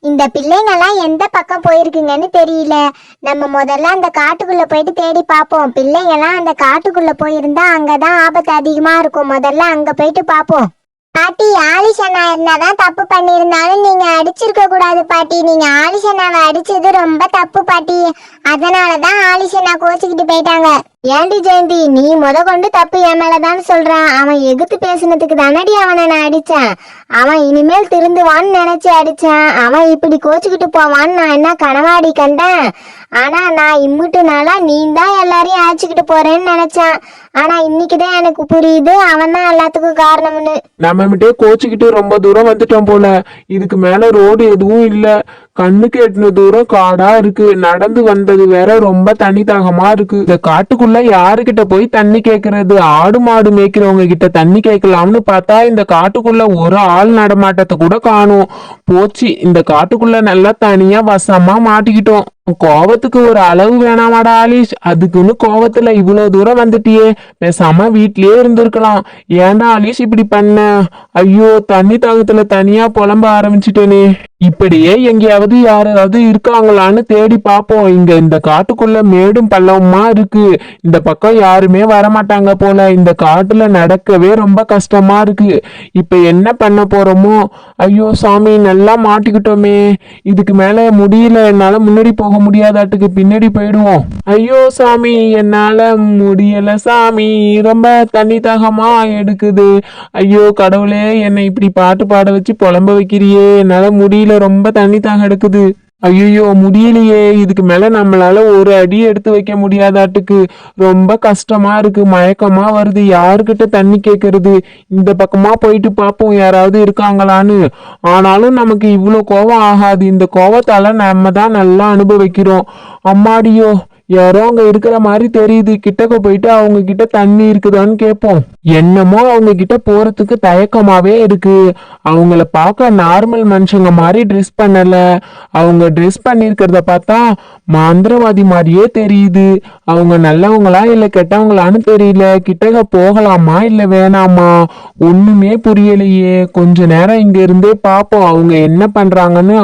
இந்த பிள்ளைங்கெல்லாம் எந்த பக்கம் போயிருக்குங்கன்னு தெரியல. நம்ம முதல்ல அந்த காட்டுக்குள்ள போயிட்டு தேடி பார்ப்போம். பிள்ளைங்கெல்லாம் அந்த காட்டுக்குள்ள போயிருந்தா அங்கதான் ஆபத்து அதிகமா இருக்கும். முதல்ல அங்க போயிட்டு பார்ப்போம். பாட்டி, ஆலிஷனா இருந்தாதான் தப்பு பண்ணியிருந்தாலும் நீங்க அடிச்சிருக்க கூடாது பாட்டி. நீங்க ஆலிஷனாவை அடிச்சது ரொம்ப தப்பு பாட்டி. அதனாலதான் ஆலிஷனா கோச்சுக்கிட்டு போயிட்டாங்க. ஏண்டி ஜெயந்தி, நீ கொண்டு தப்பு என் மேலதான் சொல்றான். அவன் எகுத்து பேசுனதுக்கு தானடி அவனை நான் அடிச்சேன். அவன் இனிமேல் திருந்துவான்னு நினைச்சு அடிச்சேன். அவன் இப்படி கோச்சுக்கிட்டு போவான்னு நான் என்ன கனவாடி கண்டேன்? ஆனா நான் இம்முட்டு நாளா நீ தான் எல்லாரையும் அழைச்சிக்கிட்டு போறேன்னு நினைச்சேன். ஆனா இன்னைக்குதான் எனக்கு புரியுது அவன் தான் எல்லாத்துக்கும் காரணம்னு. நம்ம மட்டும் கோச்சுக்கிட்டு ரொம்ப தூரம் வந்துட்டோம் போல. இதுக்கு மேல ரோடு எதுவும் இல்ல. கண்ணுக்கு எட்டின தூரம் காடா இருக்கு. நடந்து வந்தது வேற ரொம்ப தண்ணி தாகமா இருக்கு. இந்த காட்டுக்குள்ள யாருகிட்ட போய் தண்ணி கேக்குறது? ஆடு மாடு மேய்க்கிறவங்க கிட்ட தண்ணி கேட்கலாம்னு பார்த்தா இந்த காட்டுக்குள்ள ஒரு ஆள் நடமாட்டத்தை கூட காணும். போச்சு, இந்த காட்டுக்குள்ள நல்லா தனியா வசமா மாட்டிக்கிட்டோம். கோவத்துக்கு ஒரு அளவு வேணாமாடா ஆலிஷ்? அதுக்குன்னு கோவத்துல இவ்வளவு தூரம் வந்துட்டியே. பேசாம வீட்லயே இருந்திருக்கலாம். ஏன்டா ஆலிஷ் இப்படி பண்ண? ஐயோ, தண்ணி தாகத்துல தனியா புலம்ப ஆரம்பிச்சிட்டேனே. இப்படியே எங்கேயாவது யாராவது இருக்காங்களான்னு தேடி பார்ப்போம். இங்க இந்த காட்டுக்குள்ள மேடும் பள்ளமா இருக்கு. இந்த பக்கம் யாருமே வரமாட்டாங்க போல. இந்த காட்டுல நடக்கவே ரொம்ப கஷ்டமா இருக்கு. இப்ப என்ன பண்ண போறோமோ? ஐயோ சாமி, நல்லா மாட்டிக்கிட்டோமே. இதுக்கு மேல முடியல. என்னால முன்னாடி போக முடியாதாட்டுக்கு பின்னாடி போயிடுவோம். ஐயோ சாமி, என்னால முடியல சாமி. ரொம்ப தண்ணி தாகமா எடுக்குது. ஐயோ கடவுளே, என்னை இப்படி பாட்டு பாட வச்சு புலம்ப வைக்கிறியே. என்னால முடியல, ரொம்ப தண்ணி தாகம் எடுக்குது. ஐயோ முடியலையே. இதுக்கு மேல நம்மளால ஒரு அடி எடுத்து வைக்க முடியாதாட்டுக்கு. ரொம்ப கஷ்டமா இருக்கு. மயக்கமா வருது. யாருக்கிட்ட தண்ணி கேட்கறது? இந்த பக்கமா போயிட்டு பார்ப்போம் யாராவது இருக்காங்களான்னு. ஆனாலும் நமக்கு இவ்வளோ கோவம் ஆகாது. இந்த கோவத்தால நம்ம தான் நல்லா அனுபவிக்கிறோம். அம்மாடியோ, யாரோ அங்க இருக்கிற மாதிரி தெரியுது. கிட்டக்க போயிட்டு அவங்க கிட்ட தண்ணி இருக்குதான்னு கேட்போம். என்னமோ அவங்க கிட்ட போறதுக்கு தயக்கமாவே இருக்கு. அவங்கள பார்க்க நார்மல் மனுஷங்க மாதிரி ட்ரெஸ் பண்ணல. அவங்க ட்ரெஸ் பண்ணிருக்கிறத பார்த்தா மந்திரவாதி மாதிரியே தெரியுது. அவங்க நல்லவங்களா இல்ல கெட்டவங்களான்னு தெரியல. கிட்டக்க போகலாமா இல்ல வேணாமா ஒண்ணுமே புரியலையே. கொஞ்ச நேரம் இங்க இருந்தே பார்ப்போம் அவங்க என்ன பண்றாங்கன்னு.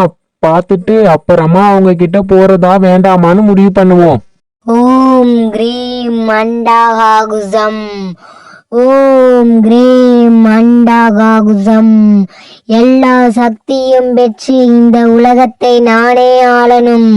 பார்த்துட்டு அப்புறமா அவங்க கிட்ட போறதா வேண்டாமான்னு முடிவு பண்ணுவோம். ஓம் கிரீம் மண்டாகாகுசம். ஓம் கிரீம் மண்டாகாகுசம். எல்லா சக்தியும் பெற்று இந்த உலகத்தை நானே ஆளணும்.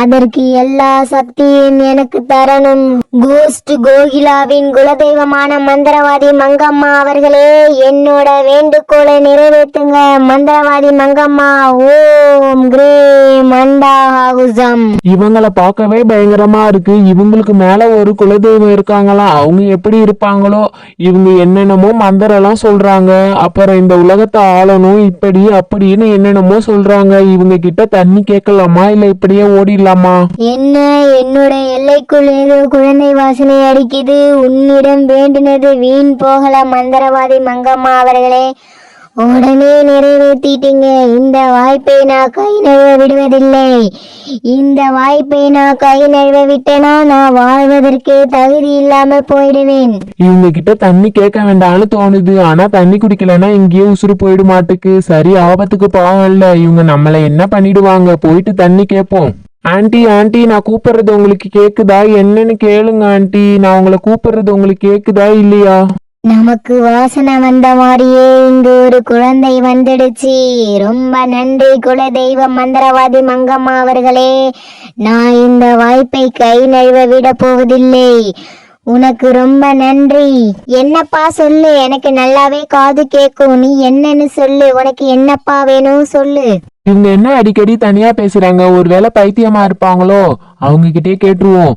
அதற்கு எல்லா சக்தியும் எனக்கு தரணும். கோஸ்ட் கோகிலாவின் குலதெய்வமான மந்திரவாதி மங்கம்மா அவர்களே, என்னோட வேண்டுகோளை நிறைவேற்றுங்க. மந்திரவாதி மங்கம்மா, ஓம் கிரீம் மண்டாகாகுசம். இவங்களை பார்க்கவே பயங்கரமா இருக்கு. இவங்களுக்கு மேல ஒரு குலதெய்வம் இருக்காங்களா? அவங்க எப்படி இருப்பாங்களோ? இவங்க என்னென்னமோ மந்திரம்லாம் சொல்றாங்க. அப்புறம் இந்த உலகத்தை ஆளணும் இப்படி அப்படின்னு என்னென்னமோ சொல்றாங்க. இவங்க கிட்ட தண்ணி கேட்கலாமா இல்ல இப்படியே ஓடிடலாமா? என்ன, என்னோட எல்லைக்குள் ஏதோ குழந்தை வாசனை அடிக்குது. உன்னிடம் வேண்டினது வீண் போகல மந்திரவாதி மங்கம்மா அவர்களே. உடனே நிறைவேற்றிட்டீங்க. இந்த வாய்ப்பை நான் கை நழுவ விடுவதில்லை. இந்த வாய்ப்பை நான் கை நழுவ விட்டேனா நான் வாழ்வதற்கே தகுதி இல்லாம போயிடுவேன். இவங்க கிட்ட தண்ணி கேட்க வேண்டாம்னு தோணுது. ஆனா தண்ணி குடிக்கலன்னா இங்கேயே உசுறு போயிட மாட்டுக்கு. சரி, ஆபத்துக்கு பாவம் இல்ல. இவங்க நம்மள என்ன பண்ணிடுவாங்க? போயிட்டு தண்ணி கேட்போம். ஆண்டி ஆண்டி, நான் கூப்பிடுறது உங்களுக்கு கேக்குதா? என்னன்னு கேளுங்க ஆண்டி. நான் உங்களை கூப்பிடுறது உங்களுக்கு கேக்குதா இல்லையா? நமக்கு வாசனை வந்த மாதிரியே இங்கு ஒரு குழந்தை வந்துடுச்சு. ரொம்ப நன்றி குலதெய்வ மந்திரவாதி மங்கம்மா அவர்களே. நான் இந்த வாய்ப்பை கை நழுவ விட போவதில்லை. உனக்கு ரொம்ப நன்றி. என்னப்பா சொல்லு, எனக்கு நல்லாவே காது கேட்கும். நீ என்னன்னு சொல்லு. உனக்கு என்னப்பா வேணும் சொல்லு. இவங்க என்ன அடிக்கடி தனியா பேசுறாங்க? ஒருவேளை பைத்தியமா இருப்பாங்களோ? அவங்க கிட்டே கேட்டுருவோம்.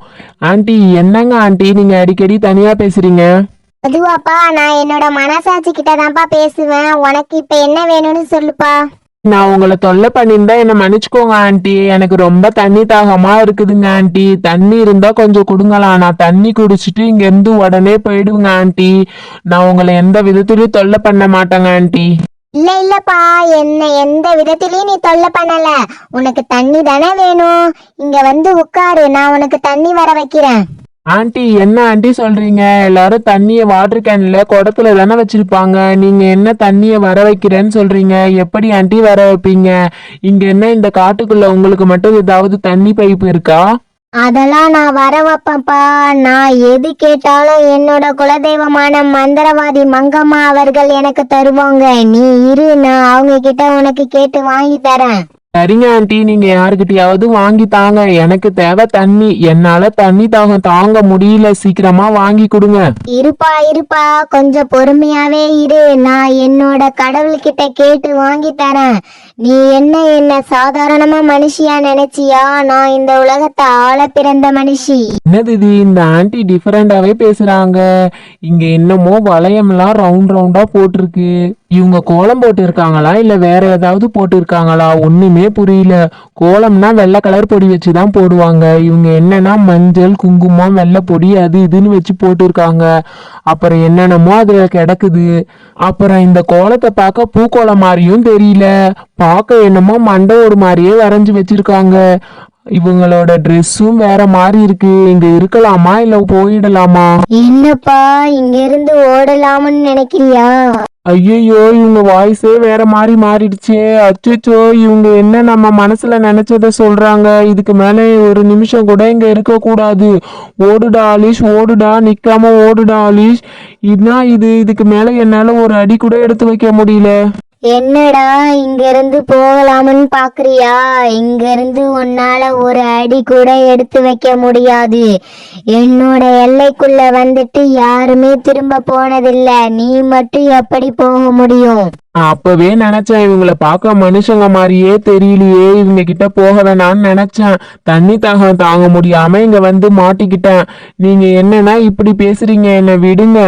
ஆண்டி, என்னங்க ஆண்டி நீங்க அடிக்கடி தனியா பேசுறீங்க? அதுவாப்பா, நான் என்னோட மனசாட்சி கிட்ட தான்ப்பா பேசுவேன். உனக்கு இப்ப என்ன வேணும்னு சொல்லுப்பா. நான் உங்களை தொல்லை பண்ணியிருந்தா என்ன மன்னிச்சுக்கோங்க ஆண்டி. எனக்கு ரொம்ப தண்ணி தாகமா இருக்குதுங்க ஆண்டி. தண்ணி இருந்தா கொஞ்சம் கொடுங்களா. நான் தண்ணி குடிச்சிட்டு இங்க இருந்து உடனே போயிடுவேங்க ஆண்டி. நான் உங்களை எந்த விதத்திலயும் தொல்லை பண்ண மாட்டேங்க ஆண்டி. இல்லப்பா, என்ன எந்த விதத்திலயும் நீ தொல்லை பண்ணல. உனக்கு தண்ணி தானே வேணும். இங்க வந்து உட்காரு, நான் உனக்கு தண்ணி வர வைக்கிறேன். ஆண்டி என்ன ஆண்டி சொல்றீங்க? எல்லாரும் தண்ணிய வாட்டர் கேன்ல குடத்துல தானே வச்சிருப்பாங்க. நீங்க என்ன தண்ணிய வர வைக்கிறேன்னு சொல்றீங்க? எப்படி ஆண்டி வர வைப்பீங்க? இங்க என்ன இந்த காட்டுக்குள்ள உங்களுக்கு மட்டும் ஏதாவது தண்ணி பைப் இருக்கா? அதெல்லாம் நான் வர வைப்பேன்ப்பா. நான் எது கேட்டாலும் என்னோட குலதெய்வமான மந்திரவாதி மங்கம்மா அவர்கள் எனக்கு தருவாங்க. நீ இரு, நான் அவங்க கிட்ட உனக்கு கேட்டு வாங்கி தரேன். சரிங்க ஆண்டி, நீங்க யாருக்கிட்டயாவது வாங்கி தாங்க. எனக்கு தேவை தண்ணி. என்னால தண்ணி தாகம் தாங்க முடியல. சீக்கிரமா வாங்கி கொடுங்க. இருப்பா இருப்பா, கொஞ்சம் பொறுமையாவே இரு. நான் என்னோட கடவுள்கிட்ட கேட்டு வாங்கி தரேன். நீ என்ன சாதாரணமா மனுஷியா நினைச்சியா? நான் இந்த உலகத்தை ஆள பிறந்த மனுஷி. என்னது இது? இந்த ஆண்டி டிஃபரெண்டாவே பேசுறாங்க. இங்க என்னமோ வளையம்லாம் ரவுண்ட் ரவுண்டா போட்டிருக்கு. இவங்க கோலம் போட்டு இருக்காங்களா இல்ல வேற ஏதாவது போட்டு இருக்காங்களா? ஒண்ணுமே புரியல. கோலம்னா வெள்ளை கலர் பொடி வச்சுதான் போடுவாங்க. இவங்க என்னன்னா மஞ்சள் குங்குமம் வெள்ளை பொடி அது இதுன்னு வச்சு போட்டு இருக்காங்க. அப்புறம் என்னென்னமோ அதுல கிடக்குது. அப்புறம் இந்த கோலத்தை பார்க்க பூக்கோலம் மாதிரியும் தெரியல. பார்க்க என்னமோ மண்டவோடு மாதிரியே வரைஞ்சு வச்சிருக்காங்க. இவங்களோட ட்ரெஸ்ஸும் வேற மாதிரி இருக்கு. இங்க இருக்கலாமா இல்ல போயிடலாமா? என்னப்பா, இங்க இருந்து ஓடலாம்னு நினைக்கிறியா? ஐயோ, இவங்க வாய்ஸே வேற மாதிரி மாறிடுச்சே. அச்சோ, இவங்க என்ன நம்ம மனசுல நினைச்சத சொல்றாங்க. இதுக்கு மேல ஒரு நிமிஷம் கூட இங்க இருக்க கூடாது. ஓடுடா ஆலிஷ், ஓடுடா, நிக்காம ஓடுடா ஆலிஷ். இதுக்கு மேல என்னால ஒரு அடி கூட எடுத்து வைக்க முடியல. என்னடா, இங்க இருந்து போகலாம்னு பாக்குறியா? இங்க இருந்து உன்னால ஒரு அடி கூட எடுத்து வைக்க முடியாது. என்னோட எல்லைக்குள்ள வந்துட்டு யாருமே திரும்ப போனதில்ல. நீ மட்டும் எப்படி போக முடியும்? அப்பவே நினைச்சேன், இவங்கள பார்க்க மனுஷங்க மாதிரியே தெரியலையே, இவங்க கிட்ட போக வேணாம்னு நினைச்சேன். தண்ணி தாகம் தாங்க முடியாம இங்க வந்து மாட்டிக்கிட்டேன். நீங்க என்னன்னா இப்படி பேசுறீங்க? என்ன விடுங்க.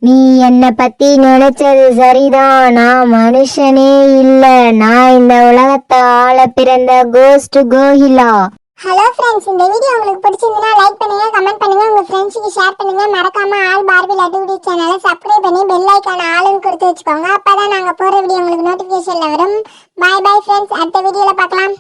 நீ என்ன பத்தி நினைச்சது சரிதான். நான் மனுஷனே இல்ல. நான் இந்த உலகத்தை ஆள பிறந்த கோஸ்ட் கோகிலா. ஹலோ ஃப்ரெண்ட்ஸ், இந்த வீடியோ உங்களுக்கு பிடிச்சிருந்தா லைக் பண்ணுங்க, கமெண்ட் பண்ணுங்க, உங்க ஃப்ரெண்ட்ஸுக்கு ஷேர் பண்ணுங்க. மறக்காம ஆல் பார்பி லட்டு சேனலை சப்ஸ்கிரைப் பண்ணி பெல் ஐகான் ஆளுன்னு கொடுத்து வச்சுக்கோங்க. அப்பதான் நாங்க போற வீடியோ உங்களுக்கு நோட்டிபிகேஷன்ல வரும். பை பை ஃப்ரெண்ட்ஸ், அடுத்த வீடியோல பார்க்கலாம்.